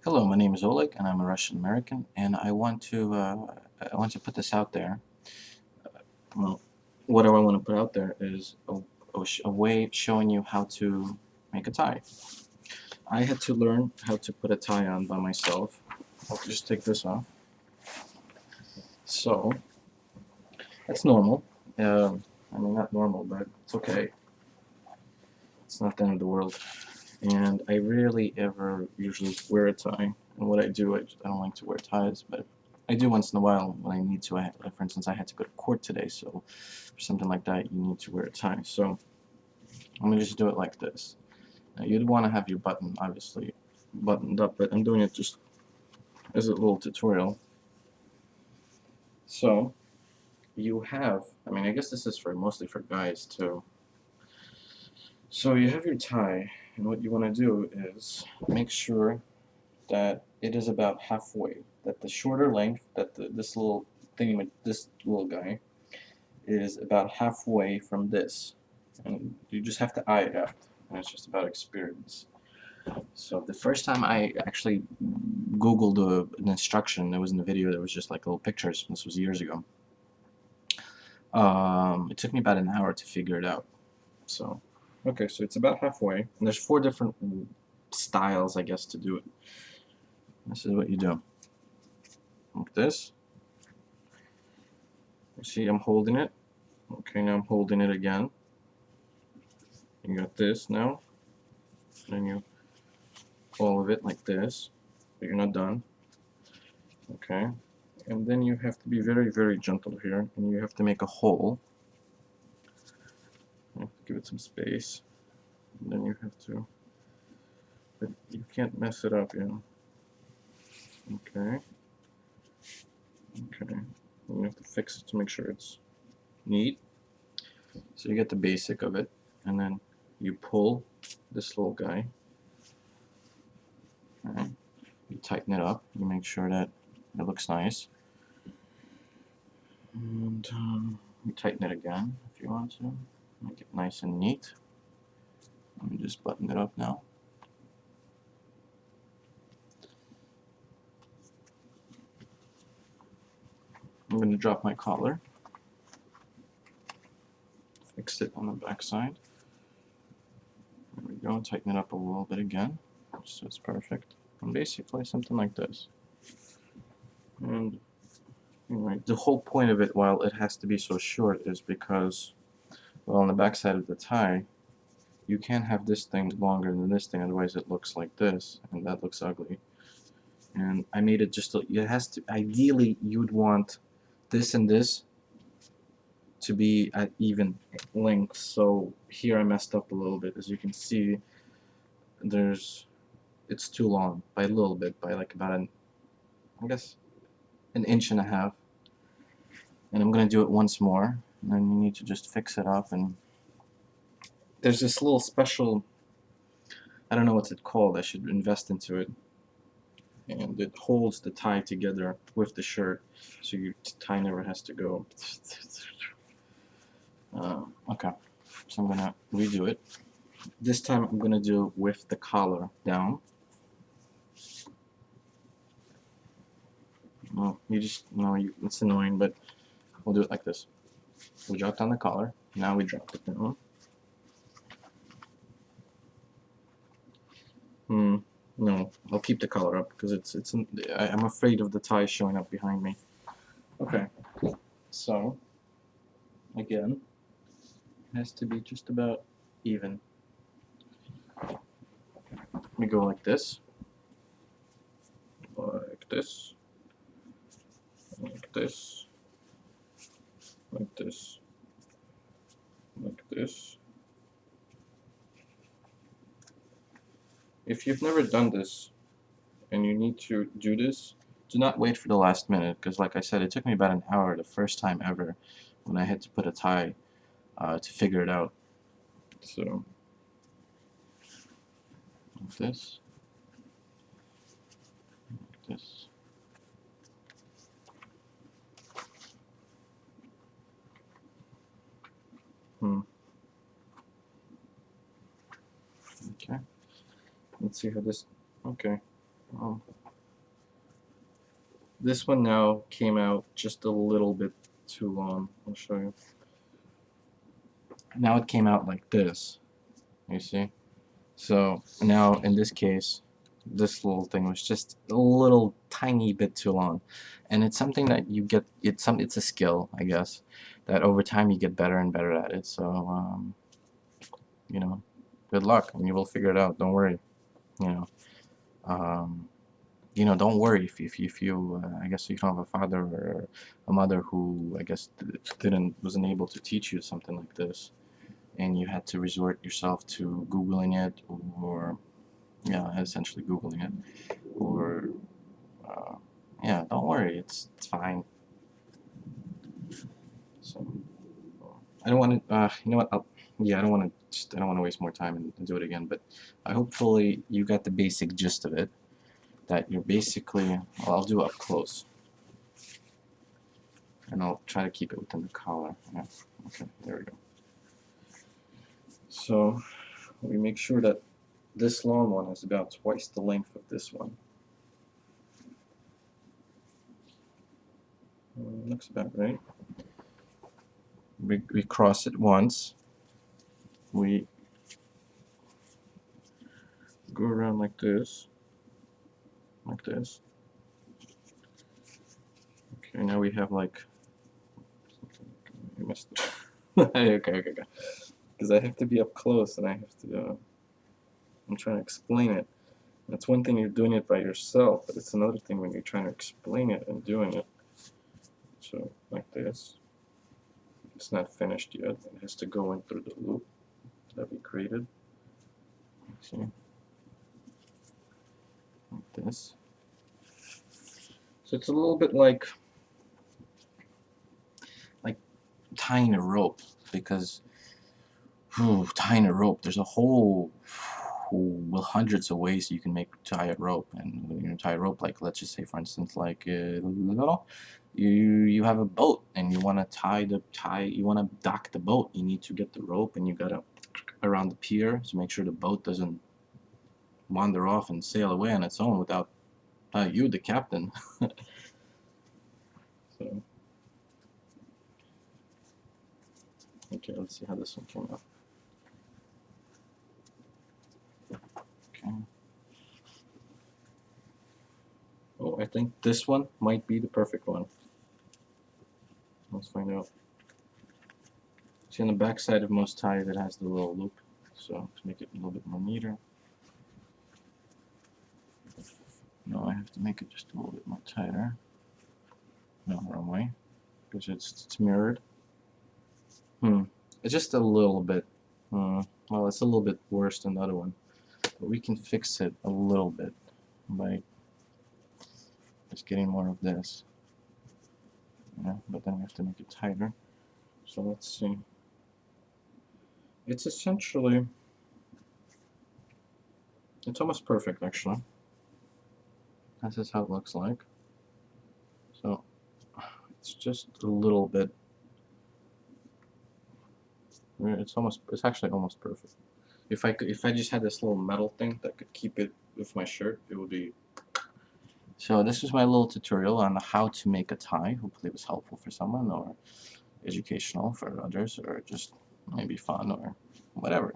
Hello, my name is Oleg, and I'm a Russian American, and I want to put this out there. Well, what I want to put out there is a way showing you how to make a tie. I had to learn how to put a tie on by myself. I'll just take this off. So that's normal. I mean, not normal, but it's okay. It's not the end of the world. And I rarely ever usually wear a tie. And what I do, I don't like to wear ties, but I do once in a while when I need to. For instance, I had to go to court today, so for something like that, you need to wear a tie. So I'm gonna just do it like this. Now, you'd want to have your button obviously buttoned up, but I'm doing it just as a little tutorial. So you have, I mean, I guess this is for mostly for guys too. So you have your tie, and what you want to do is make sure that it is about halfway. That the shorter length, that this little thing with this little guy is about halfway from this, and you just have to eye it out. And it's just about experience. So the first time I actually Googled an instruction, it was in the video. There was just like little pictures. This was years ago. It took me about an hour to figure it out. So, okay, so it's about halfway. And there's 4 different styles, I guess, to do it. This is what you do. Like this. You see, I'm holding it. Okay, now I'm holding it again. You got this now. And you all of it like this, but you're not done. Okay, and then you have to be very, very gentle here, and you have to make a hole. You have to give it some space, and then you have to, but you can't mess it up, you know. Okay. Okay. And you have to fix it to make sure it's neat. So you get the basic of it, and then you pull this little guy. Alright. You tighten it up. You make sure that it looks nice. And you tighten it again if you want to. Make it nice and neat. Let me just button it up now. I'm going to drop my collar. Fix it on the back side. There we go. Tighten it up a little bit again, so it's perfect. And basically something like this. And anyway, the whole point of it, while it has to be so short, is because, well, on the back side of the tie, you can't have this thing longer than this thing, otherwise it looks like this, and that looks ugly. And I made it just, it has to, ideally you would want this and this to be at even length. So here I messed up a little bit. As you can see, it's too long by a little bit, by like about I guess an inch and a half. And I'm gonna do it once more, and then you need to just fix it up. And there's this little special, I don't know what's it called, I should invest into it, and it holds the tie together with the shirt, so your tie never has to go. Okay, so I'm gonna redo it. This time I'm gonna do with the collar down. No, it's annoying, but we'll do it like this. We drop down the collar. Now we drop it down. No, I'll keep the collar up because I'm afraid of the tie showing up behind me. Okay, so again, it has to be just about even. We go like this, like this, like this, like this, like this. If you've never done this and you need to do this, do not wait for the last minute, because like I said, it took me about an hour the first time ever when I had to put a tie to figure it out. So like this, like this. Okay. Let's see how this. Okay. This one now came out just a little bit too long. I'll show you. Now it came out like this. You see? So now in this case, this little thing was just a little tiny bit too long, and it's something that you get. It's a skill, I guess, that over time you get better and better at it. So you know, good luck, and you will figure it out. Don't worry. You know. Um, don't worry if you I guess you don't have a father or a mother who I guess wasn't able to teach you something like this, and you had to resort yourself to googling it, or yeah, essentially googling it, or yeah, don't worry, it's fine. So I don't want to you know what, I don't want to waste more time and do it again, but hopefully you got the basic gist of it, that you're basically, well, I'll do up close, and I'll try to keep it within the collar. Yeah. Okay, there we go. So we make sure that this long one is about twice the length of this one. Looks about right. We cross it once. We go around like this. Like this. Okay, now we have like... I missed it. Okay. Because I have to be up close, and I have to... I'm trying to explain it. That's one thing, you're doing it by yourself, but it's another thing when you're trying to explain it and doing it. So, like this. It's not finished yet. It has to go in through the loop that we created. See? Like this. So it's a little bit like tying a rope, because tying a rope, there's a whole hundreds of ways you can tie a rope. And when you tie a rope, like let's just say for instance, like you have a boat and you want to you want to dock the boat. You need to get the rope, and you gotta around the pier to make sure the boat doesn't wander off and sail away on its own without you, the captain. So okay, let's see how this one came out. Okay. Oh, I think this one might be the perfect one. Let's find out. See, on the back side of most ties, it has the little loop, so to make it a little bit more neater. No, I have to make it just a little bit more tighter. No, wrong way, because it's mirrored. It's just a little bit. Well, it's a little bit worse than the other one, but we can fix it a little bit by just getting more of this. Yeah, but then we have to make it tighter. So let's see. It's essentially, it's almost perfect actually. This is how it looks like. So it's just a little bit. It's actually almost perfect. If I just had this little metal thing that could keep it with my shirt, it would be. So this is my little tutorial on how to make a tie. Hopefully it was helpful for someone, or educational for others, or just maybe fun, or whatever,